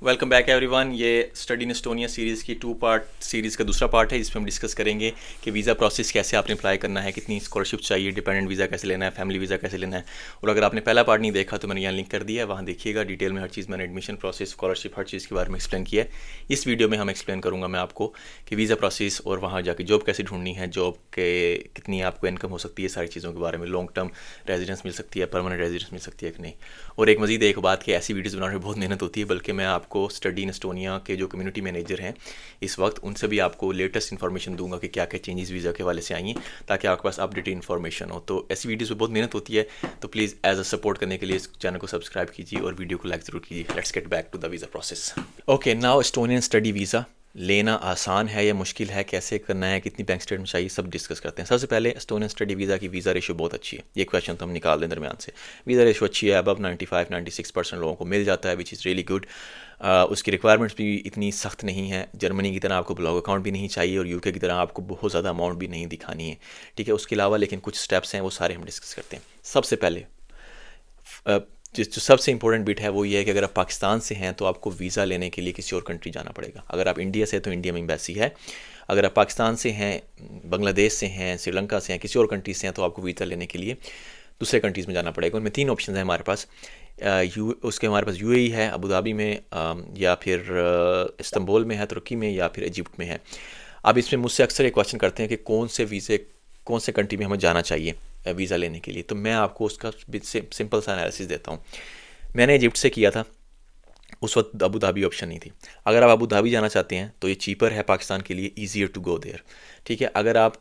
Welcome back everyone. ये study in Estonia series की 2 part series का दूसरा पार्ट है, जिसमें हम डिस्कस करेंगे कि वीज़ा प्रोसेस कैसे आपने अप्लाई करना है, कितनी स्कॉलरशिप चाहिए, डिपेंडेंट वीज़ा कैसे लेना है, फैमिली वीज़ा कैसे लेना है। और अगर आपने पहला पार्ट नहीं देखा तो मैंने यहाँ लिंक कर दिया है, वहाँ देखिएगा। डिटेल में हर चीज़ मैंने एडमिशन प्रोसेस, स्कॉलरशिप, हर चीज़ के बारे में एक्सप्लेन किया है। इस वीडियो में हम एक्सप्लेन करूँगा मैं आपको कि वीज़ा प्रोसेस और वहाँ जाके जॉब कैसे ढूंढनी है, जॉब के कितनी आपको इनकम हो सकती है, सारी चीज़ों के बारे में। लॉन्ग टर्म रेजिडेंस मिल सकती है, परमानेंट रेजिडेंस मिल सकती है कि नहीं। और एक मज़ीद एक बात कि ऐसी वीडियोज़ बनाने में बहुत मेहनत होती है, बल्कि मैं आपको स्टडी इन एस्टोनिया के जो कम्युनिटी मैनेजर हैं इस वक्त, उनसे भी आपको लेटेस्ट इन्फॉर्मेशन दूंगा कि क्या क्या चेंजेस वीज़ा के वाले से आई हैं, ताकि आपके पास अपडेटेड इन्फॉर्मेशन हो। तो ऐसी वीडियोज़ में बहुत मेहनत होती है, तो प्लीज़ एज अ सपोर्ट करने के लिए इस चैनल को सब्सक्राइब कीजिए और वीडियो को लाइक ज़रूर कीजिए। Let's get back to the visa process. Okay, now Estonian study visa लेना आसान है या मुश्किल है, कैसे करना है, कितनी बैंक स्टेटमेंट चाहिए, सब डिस्कस करते हैं। सबसे पहले एस्टोनियन स्टडी वीज़ा की वीज़ा रेशो बहुत अच्छी है, ये क्वेश्चन तो हम निकाल दें दरमियान से। वीज़ा रेशो अच्छी है, अबव 95-96% लोगों को मिल जाता है, विच इज़ रियली गुड। उसकी रिक्वायरमेंट्स भी इतनी सख्त नहीं है। जर्मनी की तरह आपको ब्लॉग अकाउंट भी नहीं चाहिए और यूके की तरह आपको बहुत ज़्यादा अमाउंट भी नहीं दिखानी है, ठीक है। उसके अलावा लेकिन कुछ स्टेप्स हैं, वो सारे हम डिस्कस करते हैं। सबसे पहले जो सबसे इंपॉर्टेंट बिट है वो ये है कि अगर आप पाकिस्तान से हैं तो आपको वीज़ा लेने के लिए किसी और कंट्री जाना पड़ेगा। अगर आप इंडिया से हैं तो इंडिया में एम्बेसी है। अगर आप पाकिस्तान से हैं, बांग्लादेश से हैं, श्रीलंका से हैं, किसी और कंट्री से हैं, तो आपको वीज़ा लेने के लिए दूसरे कंट्रीज़ में जाना पड़ेगा। उनमें 3 ऑप्शन हैं हमारे पास। उसके हमारे पास यूएई है, अबू धाबी में, या फिर इस्तांबुल में है तुर्की में, या फिर इजिप्ट में है। अब इसमें मुझसे अक्सर ये क्वेश्चन करते हैं कि कौन से कंट्री में हमें जाना चाहिए वीज़ा लेने के लिए। तो मैं आपको उसका सिंपल सा एनालिसिस देता हूँ। मैंने इजिप्ट से किया था, उस वक्त अबू धाबी ऑप्शन नहीं थी। अगर आप अबू धाबी जाना चाहते हैं तो ये चीपर है पाकिस्तान के लिए, ईजियर टू गो देयर, ठीक है। अगर आप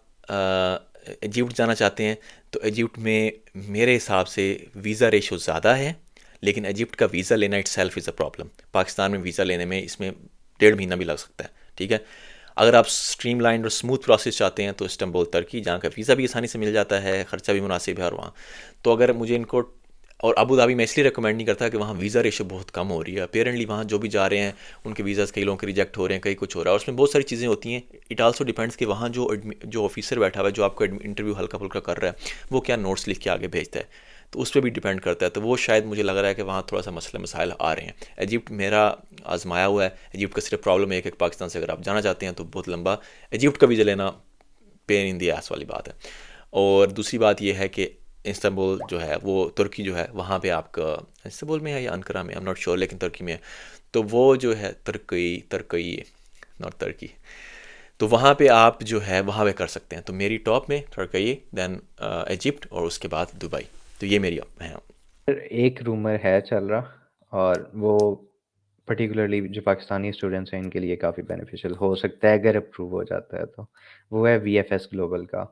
इजिप्ट जाना चाहते हैं तो इजिप्ट में मेरे हिसाब से वीज़ा रेशो ज़्यादा है, लेकिन इजिप्ट का वीज़ा लेना it self is a problem. Pakistan में वीज़ा लेने में इसमें 1.5 महीना भी लग सकता है, ठीक है। अगर आप स्ट्रीमलाइन और स्मूथ प्रोसेस चाहते हैं तो इस्तांबुल तुर्की, जहाँ का वीज़ा भी आसानी से मिल जाता है, ख़र्चा भी मुनासिब है। और वहाँ तो अगर मुझे इनको, और अबू धाबी मैं इसलिए रिकमेंड नहीं करता कि वहाँ वीज़ा रेशो बहुत कम हो रही है। अपेरेंटली वहाँ जो भी जा रहे हैं उनके वीज़ाज़ कई लोगों के रिजेक्ट हो रहे हैं, कई कुछ हो रहा है, और उसमें बहुत सारी चीज़ें होती हैं। इट आल्सो डिपेंड्स कि वहाँ जो ऑफिसर बैठा हुआ है, जो आपको इंटरव्यू हल्का फुल्का कर रहा है, वो क्या नोट्स लिख के आगे भेजता है, तो उस पर भी डिपेंड करता है। तो वो शायद मुझे लग रहा है कि वहाँ थोड़ा सा मसले मसाइल आ रहे हैं। इजिप्ट मेरा आजमाया हुआ है। इजिप्ट का सिर्फ प्रॉब्लम है कि पाकिस्तान से अगर आप जाना चाहते हैं तो बहुत लंबा इजिप्ट का वीज़ा लेना पेन इन दी एस वाली बात है। और दूसरी बात यह है कि इस्तांबुल जो है, वो तुर्की जो है, वहाँ पे आपका इस्तांबुल में है या अंकारा में, आई एम नॉट श्योर, लेकिन तुर्की में है। तो वो जो है तुर्की तुर्की नॉट तुर्की, तो वहाँ पे आप जो है वहाँ पे कर सकते हैं। तो मेरी टॉप में तुर्की, देन इजिप्ट, और उसके बाद दुबई। तो ये मेरी है। एक रूमर है चल रहा, और वो पर्टिकुलरली जो पाकिस्तानी स्टूडेंट्स हैं इनके लिए काफ़ी बेनिफिशियल हो सकता है अगर अप्रूव हो जाता है तो। वो है वीएफएस ग्लोबल का।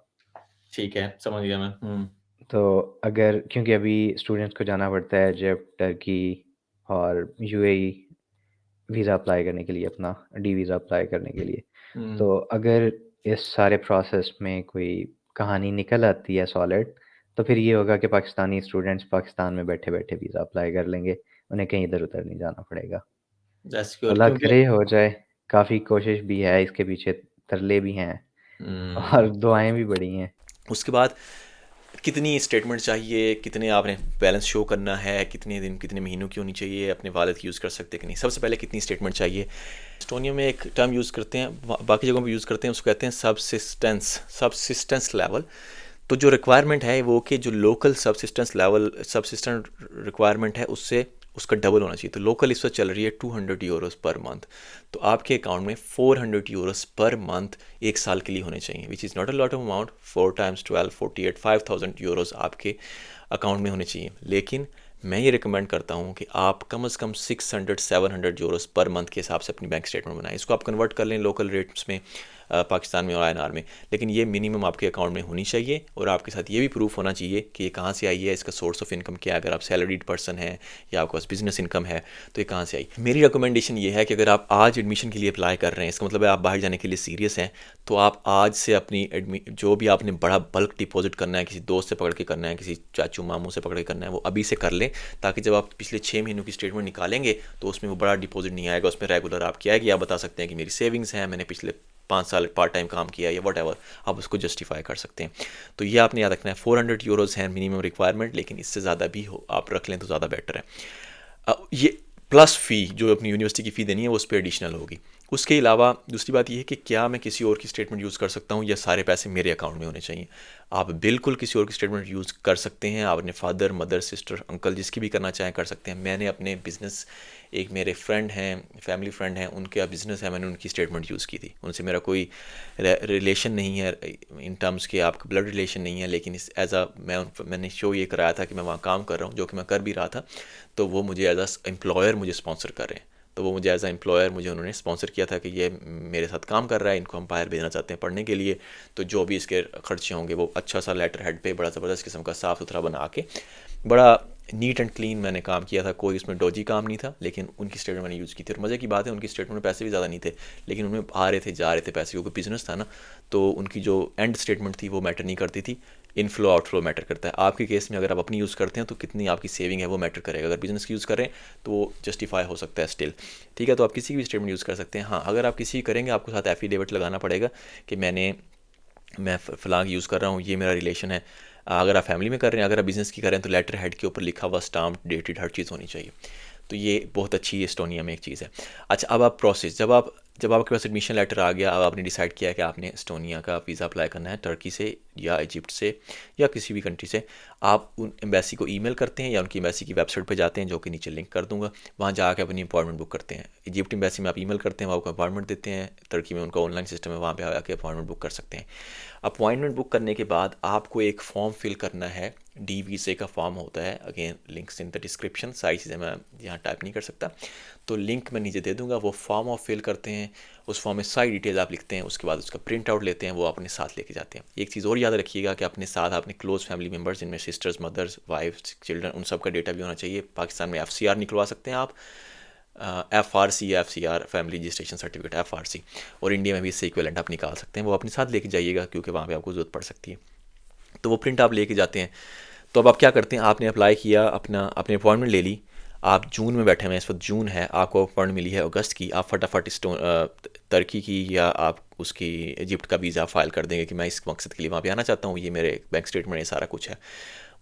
ठीक है, समझ गया मैं। तो अगर, क्योंकि अभी स्टूडेंट्स को जाना पड़ता है इजिप्ट, टर्की और यूएई वीज़ा अप्लाई करने के लिए, अपना डी वीज़ा अप्लाई करने के लिए। हम्म। तो अगर इस सारे प्रोसेस में कोई कहानी निकल आती है सॉलिड, तो फिर ये होगा कि पाकिस्तानी स्टूडेंट्स पाकिस्तान में बैठे-बैठे वीज़ा अप्लाई कर लेंगे, उन्हें कहीं इधर-उधर नहीं जाना पड़ेगा। दैट्स गुड, अल्लाह क्योंकि करे हो जाए, काफ़ी कोशिश भी है इसके पीछे, तरले भी हैं और हम्म, दुआएँ भी बड़ी हैं। उसके बाद कितनी स्टेटमेंट चाहिए, कितने आपने बैलेंस शो करना है, कितने दिन कितने महीनों की होनी चाहिए, अपने वालिद की यूज़ कर सकते कि नहीं। सबसे पहले कितनी स्टेटमेंट चाहिए। एस्टोनिया में एक टर्म यूज़ करते हैं, बाकी जगहों पे यूज़ करते हैं, उसको कहते हैं सबसिस्टेंस लेवल। तो जो रिक्वायरमेंट है वो कि जो लोकल सबसिस्टेंट रिक्वायरमेंट है उससे उसका डबल होना चाहिए। तो लोकल इस वक्त चल रही है 200 यूरोस पर मंथ, तो आपके अकाउंट में 400 यूरोस पर मंथ एक साल के लिए होने चाहिए, which is not a lot of amount. 4 times 12 48 5000 Euros आपके अकाउंट में होने चाहिए। लेकिन मैं ये रिकमेंड करता हूँ कि आप कम से कम 600-700 यूरोस पर मंथ के हिसाब से अपनी बैंक स्टेटमेंट बनाएं। इसको आप कन्वर्ट कर लें लोकल रेट्स में, पाकिस्तान में और आईएनआर में, लेकिन ये मिनिमम आपके अकाउंट में होनी चाहिए। और आपके साथ ये भी प्रूफ होना चाहिए कि ये कहाँ से आई है, इसका सोर्स ऑफ इनकम क्या है। अगर आप सैलरीड पर्सन हैं या आपके पास बिजनेस इनकम है तो ये कहाँ से आई। मेरी रिकमेंडेशन ये है कि अगर आप आज एडमिशन के लिए अप्लाई कर रहे हैं, इसका मतलब है आप बाहर जाने के लिए सीरियस हैं, तो आप आज से अपनी जो भी आपने बड़ा बल्क डिपॉजिट करना है, किसी दोस्त से पकड़ के करना है, किसी चाचू मामू से पकड़ के करना है, वो अभी से कर लें, ताकि जब आप पिछले 6 महीनों की स्टेटमेंट निकालेंगे तो उसमें वो बड़ा डिपॉजिट नहीं आएगा। उसमें रेगुलर आपकी आएगी, आप बता सकते हैं कि मेरी सेविंग्स हैं, मैंने पिछले 5 साल पार्ट टाइम काम किया या वट एवर, आप उसको जस्टिफाई कर सकते हैं। तो ये आपने याद रखना है। 400 यूरोज़ है मिनिमम रिक्वायरमेंट, लेकिन इससे ज़्यादा भी हो आप रख लें तो ज़्यादा बेटर है। ये प्लस फ़ी जो अपनी यूनिवर्सिटी की फ़ी देनी है वो उस पे एडिशनल होगी। उसके अलावा दूसरी बात ये है कि क्या मैं किसी और की स्टेटमेंट यूज़ कर सकता हूँ या सारे पैसे मेरे अकाउंट में होने चाहिए। आप बिल्कुल किसी और की स्टेटमेंट यूज़ कर सकते हैं, आप अपने फादर मदर सिस्टर अंकल जिसकी भी करना चाहें कर सकते हैं। मैंने अपने बिज़नेस, एक मेरे फ्रेंड हैं फैमिली फ्रेंड हैं, उनका बिज़नेस है, मैंने उनकी स्टेटमेंट यूज़ की थी। उनसे मेरा कोई रिलेशन नहीं है इन टर्म्स के, आपका ब्लड रिलेशन नहीं है, लेकिन इस एज अ मैंने शो ये कराया था कि मैं वहाँ काम कर रहा हूँ, जो कि मैं कर भी रहा था। तो वो मुझे एज अ एम्प्लॉयर मुझे स्पॉन्सर कर रहे हैं। तो वो मुझे एज अ एम्प्लॉयर मुझे उन्होंने स्पॉन्सर किया था कि ये मेरे साथ काम कर रहा है, इनको हम बाहर भेजना चाहते हैं पढ़ने के लिए। तो जो भी इसके खर्चे होंगे वो अच्छा सा लेटर हेड पे बड़ा ज़बरदस्त किस्म का साफ़ सुथरा बना के, बड़ा नीट एंड क्लीन मैंने काम किया था। कोई उसमें डोजी काम नहीं था, लेकिन उनकी स्टेटमेंट मैंने यूज़ की थी। और मज़े की बात है, उनकी स्टेटमेंट में पैसे भी ज़्यादा नहीं थे, लेकिन उनमें आ रहे थे जा रहे थे पैसे, क्योंकि बिज़नेस था ना। तो उनकी जो एंड स्टेटमेंट थी वो मैटर नहीं करती थी, इनफ्लो आउटफ्लो मैटर करता है। आपके केस में अगर आप अपनी यूज़ करते हैं तो कितनी आपकी सेविंग है वो मैटर करेगा। अगर बिज़नेस की यूज़ करें तो वो जस्टिफाई हो सकता है स्टिल। ठीक है, तो आप किसी की भी स्टेटमेंट यूज़ कर सकते हैं। हाँ, अगर आप किसी की करेंगे आपको साथ एफिडेविट लगाना पड़ेगा कि मैं फ़लाँ की यूज़ कर रहा हूँ, ये मेरा रिलेशन है। अगर आप फैमिली में कर रहे हैं, अगर आप बिज़नेस की कर रहे हैं तो लेटर हेड के ऊपर लिखा हुआ स्टाम्प डेटेड हर चीज़ होनी चाहिए। तो ये बहुत अच्छी एस्टोनिया में एक चीज़ है। अच्छा, अब आप प्रोसेस, जब आपके पास एडमिशन लेटर आ गया, अब आपने डिसाइड किया कि आपने एस्टोनिया का वीज़ा अप्लाई करना है, टर्की से या इजिप्ट से या किसी भी कंट्री से, आप उन एम्बेसी को ईमेल करते हैं या उनकी एम्बेसी की वेबसाइट पे जाते हैं, जो कि नीचे लिंक कर दूंगा। वहाँ जाकर अपनी अपॉइंटमेंट बुक करते हैं। इजिप्ट एम्बेसी में आप ईमेल करते हैं, वो आपको अपॉइंटमेंट देते हैं। टर्की में उनका ऑनलाइन सिस्टम है, वहाँ पे आके अपॉइंटमेंट बुक कर सकते हैं। अपॉइंटमेंट बुक करने के बाद आपको एक फॉर्म फिल करना है, डी वीज़े का फॉर्म होता है। Again links in the description, सारी चीज़ें मैं यहाँ टाइप नहीं कर सकता, तो लिंक मैं नीचे दे दूँगा। वो फॉर्म आप फिल करते हैं, उस फॉर्म में सारी डिटेल आप लिखते हैं, उसके बाद उसका प्रिंट आउट लेते हैं, वो अपने साथ लेके जाते हैं। एक चीज़ और याद रखिएगा कि अपने साथ अपने क्लोज फैमिली मेम्बर्स, जिनमें सिस्टर्स मदर्स वाइफ्स चिल्ड्रन, उन सब का डेटा भी होना चाहिए। पाकिस्तान में FCR निकलवा सकते हैं आप, FRC या FCR family registration certificate, FRC। और इंडिया में भी इससे इक्विवेलेंट आप निकाल सकते हैं, वो अपने साथ लेके जाइएगा क्योंकि वहाँ पे आपको ज़रूरत पड़ सकती है। तो वो प्रिंट आप लेके जाते हैं। तो अब आप क्या करते हैं, आपने अप्लाई किया, अपने अपॉइंटमेंट ले ली। आप जून में बैठे हुए हैं, इस वक्त जून है, आपको अपॉइंटमेंट मिली है अगस्त की। आप फटाफट तुर्की की या आप उसकी इजिप्ट का वीज़ा फाइल कर देंगे कि मैं इस मकसद के लिए वहाँ पे आना चाहता हूँ, ये मेरे बैंक स्टेटमेंट, ये सारा कुछ है।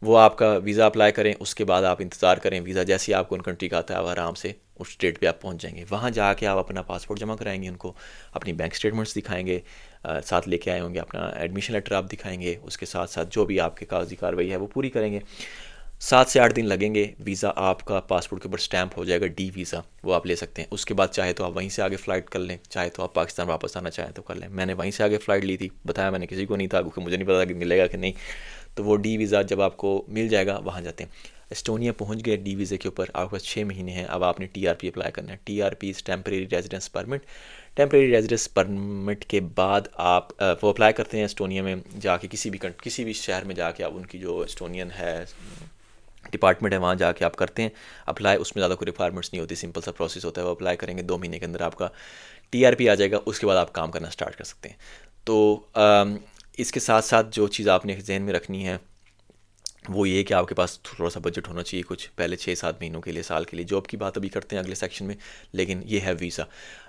वो आपका वीज़ा अप्लाई करें, उसके बाद आप इंतज़ार करें। वीज़ा जैसे ही आपको उन कंट्री का आता है, आप आराम से उस डेट पे आप पहुंच जाएंगे। वहाँ जाके आप अपना पासपोर्ट जमा कराएंगे उनको, अपनी बैंक स्टेटमेंट्स दिखाएंगे, साथ लेके आए होंगे, अपना एडमिशन लेटर आप दिखाएंगे, उसके साथ साथ जो भी आपके कागजी कार्रवाई है वो पूरी करेंगे। 7 से 8 दिन लगेंगे, वीज़ा आपका पासपोर्ट के ऊपर स्टैंप हो जाएगा, डी वीज़ा, वो आप ले सकते हैं। उसके बाद चाहे तो आप वहीं से आगे फ़्लाइट कर लें, चाहे तो आप पाकिस्तान वापस आना चाहें तो कर लें। मैंने वहीं से आगे फ़्लाइट ली थी, बताया मैंने किसी को नहीं था क्योंकि मुझे नहीं पता कि मिलेगा कि नहीं। तो वो डी वीज़ा जब आपको मिल जाएगा, वहाँ जाते हैं। एस्टोनिया पहुँच गए डी वीज़े के ऊपर, आपके पास 6 महीने हैं। अब आपने TRP अप्लाई करना है। TRP temporary residence permit. Temporary residence permit के बाद आप वो अप्लाई करते हैं एस्टोनिया में जाके, किसी भी शहर में जाके आप उनकी जो एस्टोनियन है डिपार्टमेंट है, वहाँ जाके आप करते हैं अप्लाई। उसमें ज़्यादा कोई रिक्वायरमेंट्स नहीं होती, सिंपल सा प्रोसेस होता है। वो अप्लाई करेंगे, 2 महीने के अंदर आपका TRP आ जाएगा। उसके बाद आप काम करना स्टार्ट कर सकते हैं। तो इसके साथ साथ जो चीज़ आपने जहन में रखनी है वो ये कि आपके पास थोड़ा सा बजट होना चाहिए कुछ, पहले 6-7 महीनों के लिए, साल के लिए। जॉब की बात अभी करते हैं अगले सेक्शन में, लेकिन ये है वीज़ा।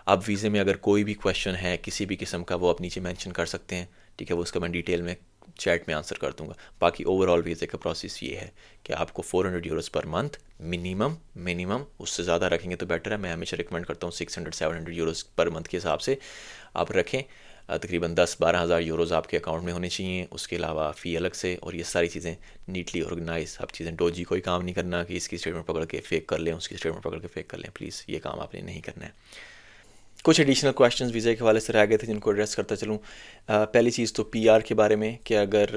अब वीज़े में अगर कोई भी क्वेश्चन है किसी भी किस्म का, वो आप नीचे मेंशन कर सकते हैं, ठीक है। वो उसका मैं डिटेल में चैट में आंसर कर दूंगा। बाकी ओवरऑल वीज़े का प्रोसेस ये है कि आपको 400 यूरोज़ पर मंथ मिनिमम, उससे ज़्यादा रखेंगे तो बेटर है। मैं हमेशा रिकमेंड करता हूँ 600-700 यूरोज़ पर मंथ के हिसाब से आप रखें। तकरीबन 10-12 हज़ार यूरोज़ आपके अकाउंट में होने चाहिए। उसके अलावा फ़ी अलग से, और ये सारी चीज़ें नीटली ऑर्गेनाइज, सब चीज़ें डोजी कोई काम नहीं करना कि इसकी स्टेटमेंट पकड़ के फेक कर लें, उसकी स्टेटमेंट पकड़ के फेक कर लें। प्लीज़ ये काम आपने नहीं करना है। कुछ एडिशनल क्वेश्चंस वीज़ा के हवाले से रह गए थे जिनको एड्रेस करता चलूँ। पहली चीज़ तो PR के बारे में कि अगर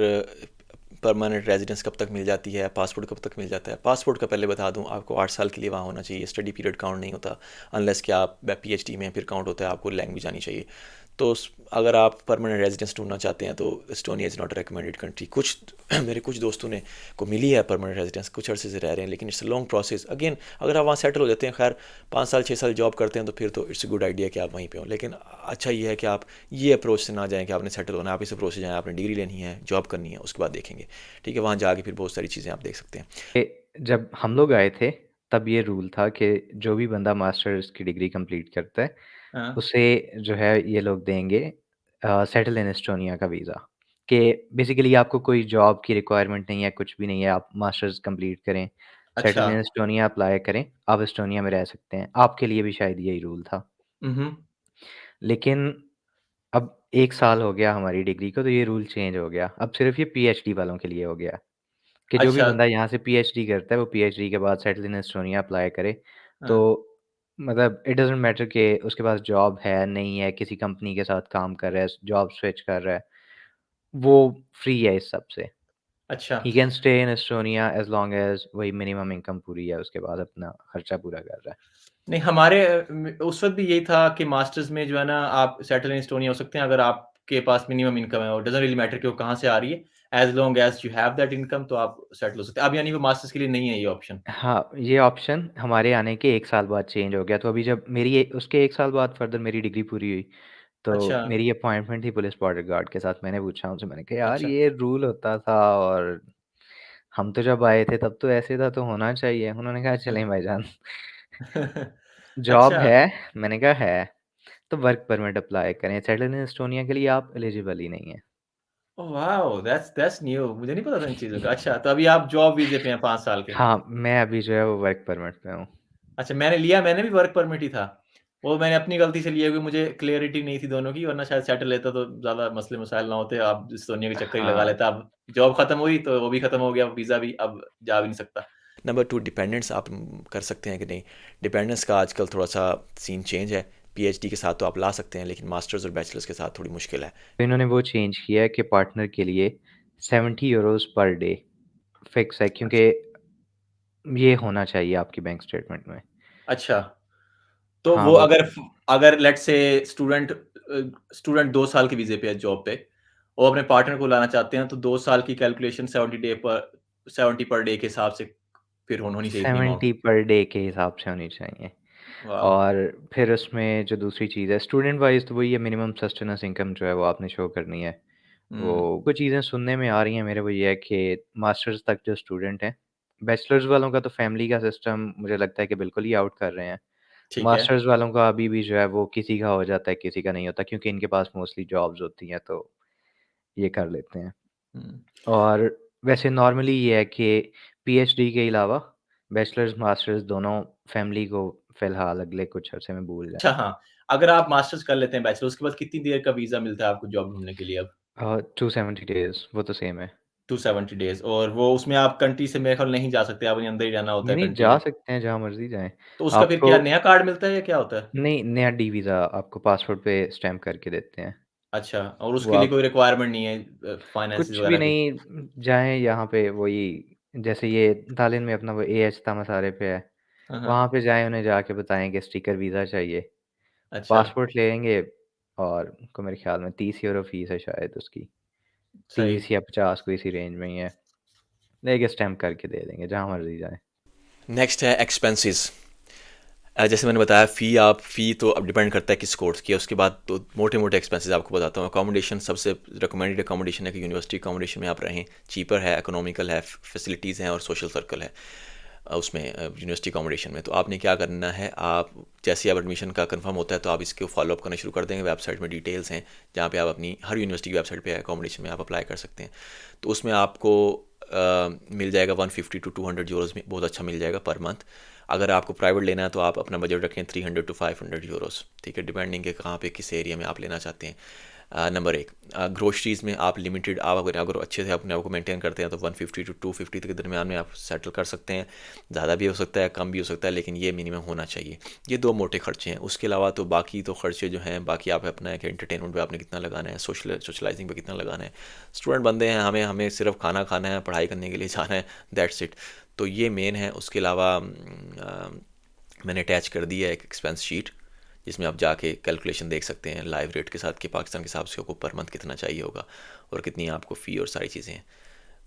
परमानेंट रेजिडेंस कब तक मिल जाती है, पासपोर्ट कब तक मिल जाता है। पासपोर्ट का पहले बता दूं, आपको 8 साल के लिए वहाँ होना चाहिए। स्टडी पीरियड काउंट नहीं होता अनलेस कि आप PhD में, फिर काउंट होता है, आपको लैंग्वेज आनी चाहिए। तो अगर आप परमानेंट रेजिडेंस ढूंढना चाहते हैं तो Estonia is not recommended country. कुछ मेरे कुछ दोस्तों ने को मिली है परमानेंट रेजिडेंस, कुछ अरसे से रह रहे हैं, लेकिन it's a long process. Again अगर आप वहाँ सेटल हो जाते हैं, खैर 5 साल 6 साल जॉब करते हैं तो फिर तो इट्स अ गुड आइडिया कि आप वहीं पे हों। लेकिन अच्छा ये है कि आप ये अप्रोच से ना जाएँ कि आपने सेटल होना है, आप इस अप्रोच से जाएँ, आपने डिग्री लेनी है, जॉब करनी है, उसके बाद देखेंगे। ठीक है, वहाँ जाके फिर बहुत सारी चीज़ें आप देख सकते हैं। जब हम लोग आए थे, तब ये रूल था कि जो भी बंदा मास्टर्स की डिग्री कंप्लीट करता है, हाँ। उसे जो है ये लोग देंगे सेटल इन एस्टोनिया का वीज़ा। कि बेसिकली आपको कोई जॉब की रिक्वायरमेंट नहीं है, कुछ भी नहीं है, आप मास्टर्स कंप्लीट करें, अच्छा। सेटल इन एस्टोनिया अप्लाई करें, आप एस्टोनिया में रह सकते हैं। आपके लिए भी शायद यही रूल था। हुँ, हुँ। लेकिन अब 1 साल हो गया हमारी डिग्री को, तो ये रूल चेंज हो गया। अब सिर्फ़ ये पीएचडी वालों के लिए हो गया कि जो भी अच्छा। बंदा यहाँ से पीएचडी करता है, वो पीएचडी के बाद सेटल इन एस्टोनिया अप्लाई करे। तो हाँ। मतलब इट डज़न्ट मैटर कि उसके पास जॉब है, नहीं है, किसी कंपनी के साथ काम कर रहा है, जॉब स्विच कर रहा है, वो फ्री है इस सब से। अच्छा। He can stay in Estonia as long as वही मिनिमम इनकम पूरी है, उसके बाद अपना खर्चा पूरा कर रहा है। नहीं, हमारे उस वक़्त भी यही था कि मास्टर्स में जो है ना आप सेटल इन एस्टोनिया हो सकते हैं अगर आपके पास मिनिमम इनकम है और डज़न्ट रियली मैटर कि वो कहाँ से आ रही है, as long as you have that income तो आप सेटल हो सकते हैं। अब यानी कि मास्टर्स के लिए नहीं है ये ऑप्शन। हाँ, ये ऑप्शन हमारे आने के 1 साल बाद चेंज हो गया, तो अभी जब मेरी ए उसके 1 साल बाद फर्दर मेरी डिग्री पूरी हुई, अच्छा, तो मेरी अपॉइंटमेंट थी पुलिस बॉर्डर गार्ड के साथ। मैंने पूछा उनसे, मैंने कहा, "यार, अच्छा। ये रूल होता था और हम तो जब आए थे तब तो ऐसे था, तो होना चाहिए।" उन्होंने कहा, हाँ। "चलें भाईजान, जॉब अच्छा। है?" मैंने कहा, "है।" "तो वर्क परमिट अप्लाई करें, सेटल इन एस्टोनिया के लिए आप एलिजिबल ही नहीं हैं।" Oh wow! दैट्स न्यू मुझे नहीं पता था इन चीज़ों का। अच्छा, तो अभी आप जॉब वीज़े पे हैं 5 साल के। हाँ, मैं अभी जो है वो वर्क परमिट पे हूँ। अच्छा, मैंने भी वर्क परमिट ही था। वो मैंने अपनी गलती से लिया क्योंकि मुझे क्लैरिटी नहीं थी दोनों की वरना शायद सेटल लेता तो ज़्यादा मसले-मसाइल ना होते। अब सोनिया के चक्कर ही लगा हाँ। लेता। अब जॉब खत्म हुई तो वो भी खत्म हो गया, वीज़ा भी अब जा भी नहीं सकता। नंबर टू डिपेंडेंट्स आप कर सकते हैं कि नहीं। डिपेंडेंट्स का आजकल थोड़ा सा सीन चेंज है। पीएचडी के साथ तो आप ला सकते हैं लेकिन मास्टर्स और बैचलर्स के साथ थोड़ी मुश्किल है। तो इन्होंने वो चेंज किया है कि पार्टनर के लिए 70 यूरोज़ पर डे फिक्स है अच्छा। क्योंकि ये होना चाहिए आपकी बैंक स्टेटमेंट में। अच्छा, तो हाँ, वो वो अगर लेट्स से स्टूडेंट 2 साल के वीज़े पे है जॉब पे, वो अपने पार्टनर को लाना चाहते हैं तो 2 साल की कैलकुलेशन 70 पर डे के हिसाब से फिर होनी चाहिए इतनी अमाउंट। 70 पर डे के हिसाब से होनी चाहिए। वाह! और फिर उसमें जो दूसरी चीज़ है स्टूडेंट वाइज़ तो वही है मिनिमम सस्टेनेंस इनकम जो है वो आपने शो करनी है। वो हुँ, कुछ चीज़ें सुनने में आ रही हैं मेरे वो ये है कि मास्टर्स तक जो स्टूडेंट हैं, बैचलर्स वालों का तो फैमिली का सिस्टम मुझे लगता है कि बिल्कुल ही आउट कर रहे हैं। ठीक है। मास्टर्स वालों का अभी भी जो है वो किसी का हो जाता है, किसी का नहीं होता क्योंकि इनके पास मोस्टली जॉब्स होती हैं तो ये कर लेते हैं। हुँ। और वैसे नॉर्मली ये है कि पीएचडी के अलावा बैचलर्स, मास्टर्स दोनों फैमिली को फ़िलहाल अगले कुछ अरसे में भूल जाएँ। अच्छा हाँ, अगर आप मास्टर्स कर लेते हैं बैचलर उसके बाद कितनी देर का वीज़ा मिलता है आपको जॉब ढूँढने के लिए अब? 270 डेज़ वो तो सेम है। 270 डेज़ और वो उसमें आप कंट्री से मेरे ख़्याल नहीं जा सकते, आपने अंदर ही रहना होता नहीं, है नहीं कंट्री जा के। सकते हैं जहाँ मर्ज़ी जाएँ। तो उसका फिर आपको क्या नया कार्ड मिलता है या क्या होता है? नहीं, नया डी वीज़ा आपको पासपोर्ट पे स्टैम्प करके देते हैं। अच्छा और वो उसके लिए आप कोई रिक्वायरमेंट नहीं है फाइनेंसेस कुछ भी वग़ैरह की? नहीं जाएँ यहाँ पे वही जैसे ये तालिन में अपना वो एएच तामासारे पे है, हाँ, हाँ। वहाँ पे जाएँ उन्हें जाके बताएँ कि स्टिकर वीज़ा चाहिए। अच्छा, पासपोर्ट लेंगे और को मेरे ख़्याल में 30 यूरो फ़ीस है शायद उसकी। सही। 30 या 50 कोई इसी रेंज में ही है। लेके स्टैम्प करके दे देंगे जहाँ मर्ज़ी जाएँ। नेक्स्ट है एक्सपेंसेस। जैसे मैंने बताया फ़ी तो अब डिपेंड करता है किस कोर्स की है। उसके बाद तो मोटे मोटे एक्सपेंसेस आपको बताता हूँ। अकोमोडेशन सबसे रिकमेंडेड अकोमोडेशन है कि यूनिवर्सिटी अकोमोडेशन में आप रहें। चीपर है, इकोनॉमिकल है, फैसिलिटीज़ हैं और सोशल सर्कल है उसमें यूनिवर्सिटी अकोमोडेशन में। तो आपने क्या करना है, आप जैसे ही आप एडमिशन का कंफर्म होता है तो आप इसको फॉलोअप करना शुरू कर देंगे। वेबसाइट में डिटेल्स हैं जहाँ पे आप अपनी हर यूनिवर्सिटी की वेबसाइट पे अकोमोडेशन में आप अप्लाई कर सकते हैं। तो उसमें आपको मिल जाएगा 150 टू 200 यूरोज़ में, बहुत अच्छा मिल जाएगा पर मंथ। अगर आपको प्राइवेट लेना है तो आप अपना बजट रखें 300 टू 500 यूरोज़, ठीक है, डिपेंडिंग के कहाँ पे किस एरिया में आप लेना चाहते हैं। नंबर एक, ग्रोसरीज़ में आप लिमिटेड, आप अगर अच्छे से अपने आप को मेंटेन करते हैं तो 150 टू 250 के दरमियान में आप सेटल कर सकते हैं। ज़्यादा भी हो सकता है, कम भी हो सकता है, लेकिन ये मिनिमम होना चाहिए। ये दो मोटे खर्चे हैं। उसके अलावा तो बाकी तो खर्चे जो हैं, बाकी आप अपना है कि एंटरटेनमेंट पे आपने कितना लगाना है, सोशलाइजिंग पे कितना लगाना है। स्टूडेंट बंदे हैं, हमें हमें सिर्फ खाना खाना है, पढ़ाई करने के लिए जाना है, दैट्स इट। तो ये मेन है। उसके अलावा मैंने अटैच कर दिया है एक एक्सपेंस शीट जिसमें आप जाके कैलकुलेशन देख सकते हैं लाइव रेट के साथ कि पाकिस्तान के हिसाब से आपको पर मंथ कितना चाहिए होगा और कितनी आपको फ़ी और सारी चीज़ें हैं।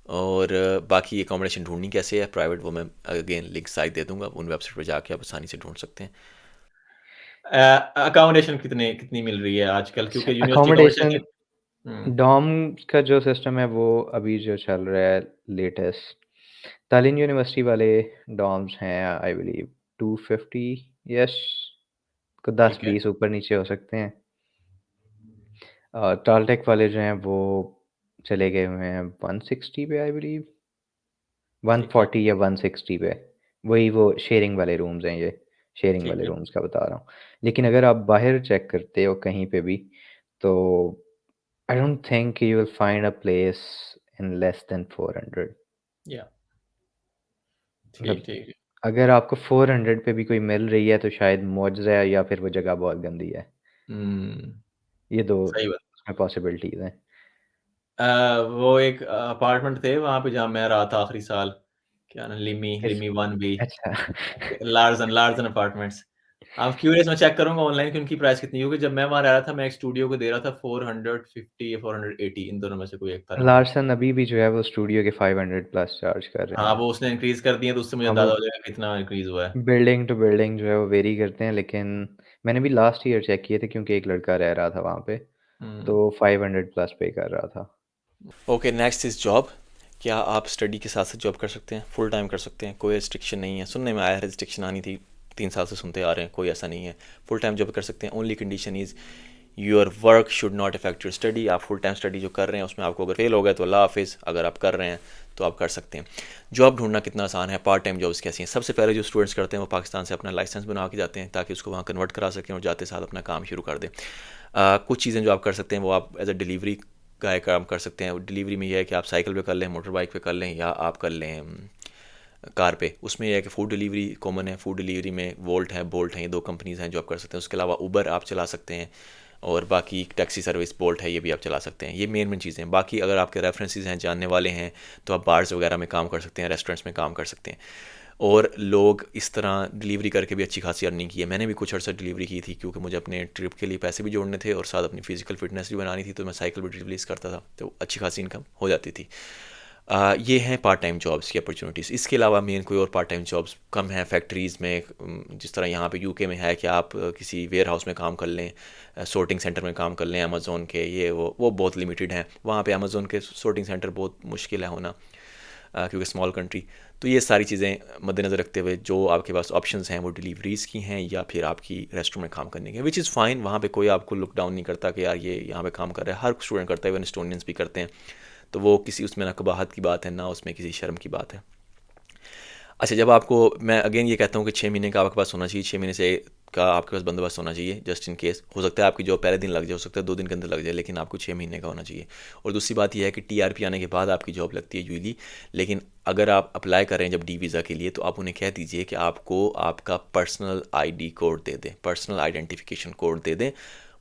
और बाकी एकोमोडेशन ढूंढनी कैसे है प्राइवेट, वो मैं अगेन लिंक साइट दे दूंगा, उन वेबसाइट पर जाके आप आसानी से ढूंढ सकते हैं। अकोमोडेशन कितनी मिल रही है आजकल क्योंकि यूनिवर्सिटी अकोमोडेशन अकोमोडेशन की। हुँ, डॉर्म का जो सिस्टम है वो अभी जो चल रहा है लेटेस्ट, तालीन यूनिवर्सिटी वाले डॉर्म्स हैं आई बिलीव 250 यस, को ठीक है, 10-20 ऊपर-नीचे हो सकते हैं। टालटेक वाले जो हैं वो चले गए हुए हैं 160 पे आई बिलीव, ठीक है। 140 या 160 पे। वही वो शेयरिंग वाले रूम्स हैं ये, शेयरिंग ठीक वाले है। रूम्स का बता रहा हूँ। लेकिन अगर आप बाहर चेक करते हो कहीं पे भी, तो I don't think you will find a place in less than 400। या ठीक मतलब ठीक। अगर आपको 400 पे भी कोई मिल रही है तो शायद मुआवज़ा है या फिर वो जगह बहुत गंदी है। हम्म। ये 2 सही बात। उसमें पॉसिबिलिटीज़ हैं। वो एक अपार्टमेंट थे वहाँ पे जहाँ मैं रहा था आखिरी साल, क्या नाम, लिमी किस लिमी 1 बी, अच्छा। Larsen apartments. आप क्यूरियस, मैं चेक करूँगा ऑनलाइन कि उनकी प्राइस कितनी है, क्योंकि जब मैं वहाँ रह रहा था मैं एक स्टूडियो को दे रहा था 450 या 480, इन दोनों में से कोई एक था नंबर। लार्सन अभी भी जो है वो स्टूडियो के 500 प्लस चार्ज कर रहे हाँ, हैं। वो उसने इंक्रीज़ कर दिए तो उससे मुझे हाँ, वो अंदाज़ा हो जाएगा कितना इंक्रीज़ हुआ है। बिल्डिंग टू बिल्डिंग जो है वो वेरी करते हैं, लेकिन मैंने भी लास्ट ईयर चेक किए थे क्योंकि एक लड़का रह रहा था वहाँ पे, हुँ। तो 500 प्लस पे कर रहा था। Okay, next is job. क्या आप स्टडी के साथ साथ जॉब कर सकते हैं, फुल टाइम कर सकते हैं, कोई रिस्ट्रिक्शन नहीं है। सुनने में आया है रिस्ट्रिक्शन आनी थी, 3 साल से सुनते आ रहे हैं, कोई ऐसा नहीं है। फुल टाइम जॉब कर सकते हैं। Only condition is your work should not affect your study. आप फुल टाइम स्टडी जो कर रहे हैं उसमें आपको अगर फेल हो गए तो अल्लाह हाफिज़, अगर आप कर रहे हैं तो आप कर सकते हैं। जॉब ढूंढना कितना आसान है, पार्ट टाइम जॉब्स कैसी हैं। सबसे पहले जो स्टूडेंट्स करते हैं वो पाकिस्तान से अपना लाइसेंस बना के जाते हैं ताकि उसको वहाँ कन्वर्ट करा सकें और जाते साथ अपना काम शुरू कर दें। कुछ चीज़ें जो आप कर सकते हैं वो आप एज अ डिलीवरी का एक काम कर सकते हैं। डिलीवरी में यह है कि आप साइकिल पे कर लें, मोटर बाइक पे कर लें, या आप कर लें कार पे। उसमें यह है कि फूड डिलीवरी कॉमन है। फूड डिलीवरी में वोल्ट है, बोल्ट हैं, ये 2 कंपनीज़ हैं जो आप कर सकते हैं। उसके अलावा उबर आप चला सकते हैं, और बाकी टैक्सी सर्विस बोल्ट है, ये भी आप चला सकते हैं। ये मेन चीज़ें हैं। बाकी अगर आपके रेफरेंसेस हैं, जानने वाले हैं, तो आप बार्स वगैरह में काम कर सकते हैं, रेस्टोरेंट्स में काम कर सकते हैं। और लोग इस तरह डिलीवरी करके भी अच्छी खासी अर्निंग की है। मैंने भी कुछ अर्सा डिलीवरी की थी क्योंकि मुझे अपने ट्रिप के लिए पैसे भी जोड़ने थे और साथ अपनी फ़िज़िकल फ़िटनेस भी बनानी थी, तो मैं साइकिल भी डिलीवरीज करता था, तो अच्छी खासी इनकम हो जाती थी। ये हैं पार्ट टाइम जॉब्स की अपॉर्चुनिटीज़। इसके अलावा मेन कोई और पार्ट टाइम जॉब्स कम हैं। फैक्ट्रीज़ में जिस तरह यहाँ पे यूके में है कि आप किसी वेयर हाउस में काम कर लें, sorting सेंटर में काम कर लें अमेज़ोन के, ये वो बहुत लिमिटेड हैं। वहाँ पे अमेज़ोन के sorting सेंटर बहुत मुश्किल है होना, क्योंकि स्मॉल कंट्री। तो ये सारी चीज़ें मद्देनज़र रखते हुए जो आपके पास ऑप्शंस हैं वो डिलीवरीज़ की हैं या फिर आपकी रेस्टोरेंट में काम करने के, विच इज़ फ़ाइन। वहाँ पे कोई आपको लुक डाउन नहीं करता कि यार ये यहाँ पे काम कर रहा है। हर स्टूडेंट करता है, इवन एस्टोनियंस भी करते हैं। तो वो किसी उसमें ना कबाहत की बात है, ना उसमें किसी शर्म की बात है। अच्छा, जब आपको, मैं अगेन ये कहता हूँ कि 6 महीने का आपके पास होना चाहिए, 6 महीने से का आपके पास बंदोबस्त होना चाहिए, जस्ट इन केस। हो सकता है आपकी जॉब पहले दिन लग जाए, हो सकता है 2 दिन के अंदर लग जाए, लेकिन आपको 6 महीने का होना चाहिए। और दूसरी बात यह है कि टीआरपी आने के बाद आपकी जॉब लगती है यूजली। लेकिन अगर आप अप्लाई कर रहे हैं जब डी वीज़ा के लिए, तो आप उन्हें कह दीजिए कि आपको आपका पर्सनल आईडी कोड दे दें, पर्सनल आइडेंटिफिकेशन कोड दे दें।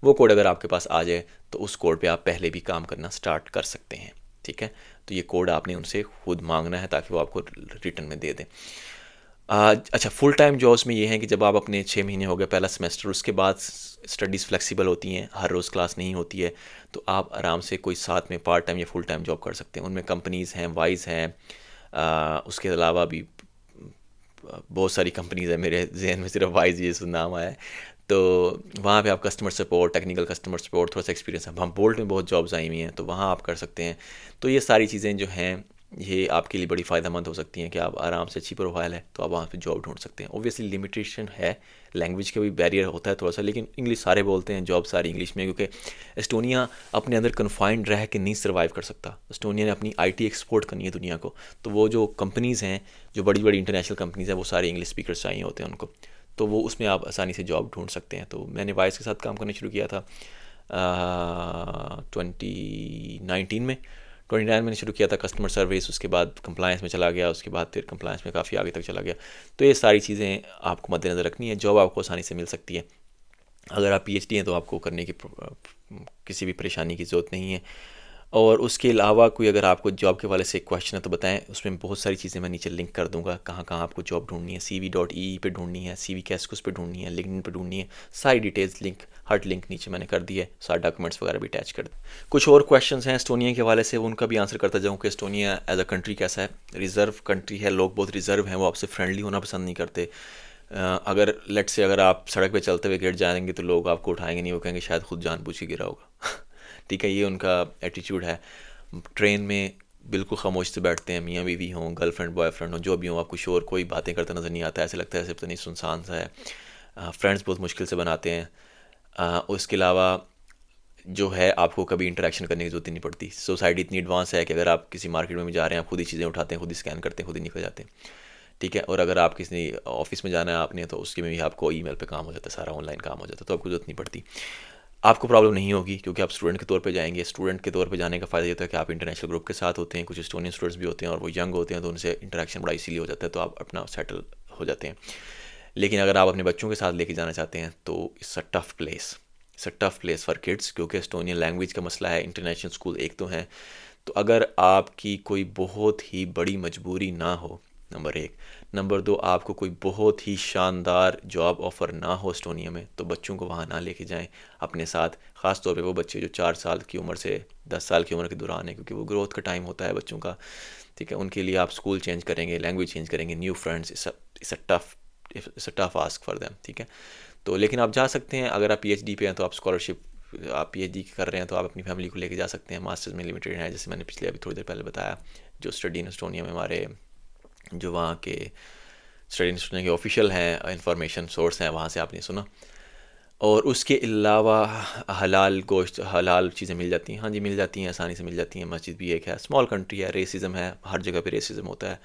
वो कोड अगर आपके पास आ जाए तो उस कोड पे आप पहले भी काम करना स्टार्ट कर सकते हैं, ठीक है। तो ये कोड आपने उनसे खुद मांगना है ताकि वो आपको रिटर्न में दे दें। अच्छा, फुल टाइम जॉब्स में ये है कि जब आप अपने 6 महीने हो गए पहला सेमेस्टर, उसके बाद स्टडीज़ फ्लेक्सिबल होती हैं, हर रोज़ क्लास नहीं होती है, तो आप आराम से कोई साथ में पार्ट टाइम या फुल टाइम जॉब कर सकते हैं। उनमें कंपनीज़ हैं, वाइज हैं, उसके अलावा भी बहुत सारी कंपनीज़ हैं। मेरे जहन में सिर्फ वाइज ये नाम आया है। तो वहाँ पे आप customer support, technical customer support, थोड़ा सा एक्सपीरियंस है। हम बोल्ट में बहुत जॉब्स आई हुई हैं, तो वहाँ आप कर सकते हैं। तो ये सारी चीज़ें जो हैं ये आपके लिए बड़ी फ़ायदेमंद हो सकती हैं कि आप आराम से, अच्छी प्रोफाइल है तो आप वहाँ पे जॉब ढूंढ सकते हैं। ओबियसली लिमिटेशन है, लैंग्वेज का भी बैरियर होता है थोड़ा सा, लेकिन इंग्लिश सारे बोलते हैं, जॉब सारी इंग्लिश में, क्योंकि एस्टोनिया अपने अंदर कन्फाइंड रह के नहीं सर्वाइव कर सकता। एस्टोनिया ने अपनी आईटी एक्सपोर्ट करनी है दुनिया को, तो वो जो कंपनीज़ हैं, जो बड़ी बड़ी इंटरनेशनल कंपनीज़ हैं, वो सारे इंग्लिश स्पीकर्स चाहिए होते हैं उनको। तो वो उसमें आप आसानी से जॉब ढूंढ सकते हैं। तो मैंने वाइस के साथ काम करना शुरू किया था 2019 में। 29 मैंने शुरू किया था कस्टमर सर्विस, उसके बाद कंप्लायंस में चला गया, उसके बाद फिर कंप्लायंस में काफ़ी आगे तक चला गया। तो ये सारी चीज़ें आपको मद्देनज़र रखनी है। जॉब आपको आसानी से मिल सकती है। अगर आप पीएचडी हैं तो आपको करने की किसी भी परेशानी की ज़रूरत नहीं है। और उसके अलावा कोई अगर आपको जॉब के वाले से क्वेश्चन है तो बताएं। उसमें बहुत सारी चीज़ें मैं नीचे लिंक कर दूंगा, कहाँ कहाँ आपको जॉब ढूंढनी है। CV.ee पे ढूंढनी है, CV कैस्कुस पे ढूंढनी है, लिंक्डइन पे ढूंढनी है, सारी डिटेल्स लिंक, हर लिंक नीचे मैंने कर दी है। सारे डॉक्यूमेंट्स वगैरह भी अटैच कर दिए। कुछ और क्वेश्चंस हैं एस्टोनिया के हवाले से, उनका भी आंसर करता जाऊँ कि एस्टोनिया एज अ कंट्री कैसा है। रिज़र्व कंट्री है, लोग बहुत रिज़र्व हैं, वो आपसे फ्रेंडली होना पसंद नहीं करते। अगर लेट से अगर आप सड़क पे चलते हुए गिर जाएंगे तो लोग आपको उठाएंगे नहीं, वो कहेंगे शायद खुद जानबूझ के गिरा होगा। ठीक है, ये उनका एटीट्यूड है। ट्रेन में बिल्कुल खामोश से बैठते हैं, मियाँ बीवी हों, गर्लफ्रेंड बॉयफ्रेंड हों, जो भी हों, आपको शोर कोई बातें करता नज़र नहीं आता। ऐसे लगता है ऐसे पता नहीं सुनसान सा है। फ्रेंड्स बहुत मुश्किल से बनाते हैं। उसके अलावा जो है आपको कभी इंटरेक्शन करने की ज़रूरत ही नहीं पड़ती। सोसाइटी इतनी एडवांस है कि अगर आप किसी मार्केट में भी जा रहे हैं, आप खुद ही चीज़ें उठाते हैं, खुद ही स्कैन करते हैं, खुद ही निकल जाते हैं। ठीक है। और अगर आप किसी ऑफिस में जाना है आपने, तो उसके में भी आपको ईमेल पे काम हो जाता है, सारा ऑनलाइन काम हो जाता है, तो आपको ज़रूरत नहीं पड़ती। आपको प्रॉब्लम नहीं होगी क्योंकि आप स्टूडेंट के तौर पे जाएंगे। स्टूडेंट के तौर पे जाने का फ़ायदा ये होता है कि आप इंटरनेशनल ग्रुप के साथ होते हैं, कुछ एस्टोनियन स्टूडेंट्स भी होते हैं और वो यंग होते हैं, तो उनसे इंटरेक्शन बड़ा इसीलिए हो जाता है, तो आप अपना सेटल हो जाते हैं। लेकिन अगर आप अपने बच्चों के साथ लेके जाना चाहते हैं तो it's a tough place for kids, क्योंकि एस्टोनियन लैंग्वेज का मसला है, इंटरनेशनल स्कूल एक तो हैं। तो अगर आपकी कोई बहुत ही बड़ी मजबूरी ना हो, नंबर एक। नंबर दो, आपको कोई बहुत ही शानदार जॉब ऑफ़र ना हो एस्टोनिया में, तो बच्चों को वहाँ ना लेके जाएं अपने साथ। ख़ास तौर पे वो बच्चे जो 4 साल की उम्र से 10 साल की उम्र के दौरान है, क्योंकि वो ग्रोथ का टाइम होता है बच्चों का, ठीक है। उनके लिए आप स्कूल चेंज करेंगे, लैंग्वेज चेंज करेंगे, new friends, it's a tough ask for them, ठीक है। तो लेकिन आप जा सकते हैं, अगर आप पीएचडी पे हैं तो आप स्कॉलरशिप, आप पीएचडी कर रहे हैं तो आप अपनी फैमिली को लेके जा सकते हैं। मास्टर्स में लिमिटेड है, जैसे मैंने पिछले अभी थोड़ी देर पहले बताया, जो स्टडी इन एस्टोनिया में हमारे जो वहाँ के स्टडी इन एस्टोनिया के ऑफिशियल हैं, इंफॉर्मेशन सोर्स हैं, वहाँ से आपने सुना। और उसके अलावा हलाल गोश्त, हलाल चीज़ें मिल जाती हैं, हाँ जी मिल जाती हैं, आसानी से मिल जाती हैं। मस्जिद भी एक है, स्मॉल कंट्री है, रेसिज्म है, हर जगह पे रेसिज्म होता है।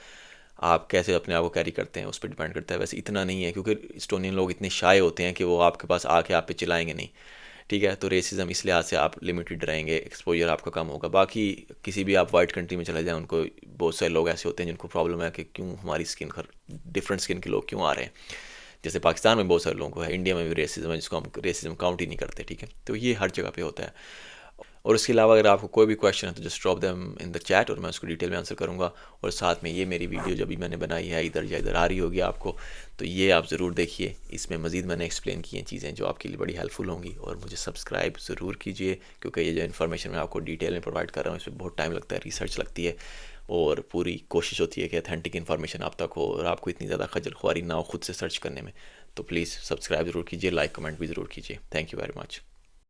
आप कैसे अपने आप को कैरी करते हैं उस पर डिपेंड करता है। वैसे इतना नहीं है, क्योंकि एस्टोनियन लोग इतने शाय होते हैं कि वो आपके पास आके आप पे चिल्लाएंगे नहीं, ठीक है। तो रेसिज्म इस लिहाज से आप लिमिटेड रहेंगे, एक्सपोजर आपका कम होगा। बाकी किसी भी आप वाइट कंट्री में चले जाएँ, उनको बहुत सारे लोग ऐसे होते हैं जिनको प्रॉब्लम है कि क्यों हमारी स्किन, डिफरेंट स्किन के लोग क्यों आ रहे हैं। जैसे पाकिस्तान में बहुत सारे लोगों को है, इंडिया में भी रेसिज्म है जिसको हम रेसिज्म काउंट ही नहीं करते, ठीक है। तो ये हर जगह पे होता है। और उसके अलावा अगर आपको कोई भी क्वेश्चन है तो just drop them in the chat और मैं उसको डिटेल में आंसर करूँगा। और साथ में ये मेरी वीडियो जो भी मैंने बनाई है इधर या इधर आ रही होगी आपको, तो ये आप ज़रूर देखिए। इसमें मज़ीद मैंने एक्सप्लेन की हैं चीज़ें जो आपके लिए बड़ी हेल्पफुल होंगी। और मुझे सब्सक्राइब ज़रूर कीजिए, क्योंकि ये जो इन्फॉर्मेशन मैं आपको डिटेल में प्रोवाइड कर रहा हूँ इसमें बहुत टाइम लगता है, रिसर्च लगती है, और पूरी कोशिश होती है कि अथेंटिक इन्फॉर्मेशन आप तक हो और आपको इतनी ज़्यादा खजल ख्वारी ना हो खुद से सर्च करने में। तो प्लीज़ सब्सक्राइब ज़रूर कीजिए, लाइक कमेंट भी ज़रूर कीजिए। Thank you very much.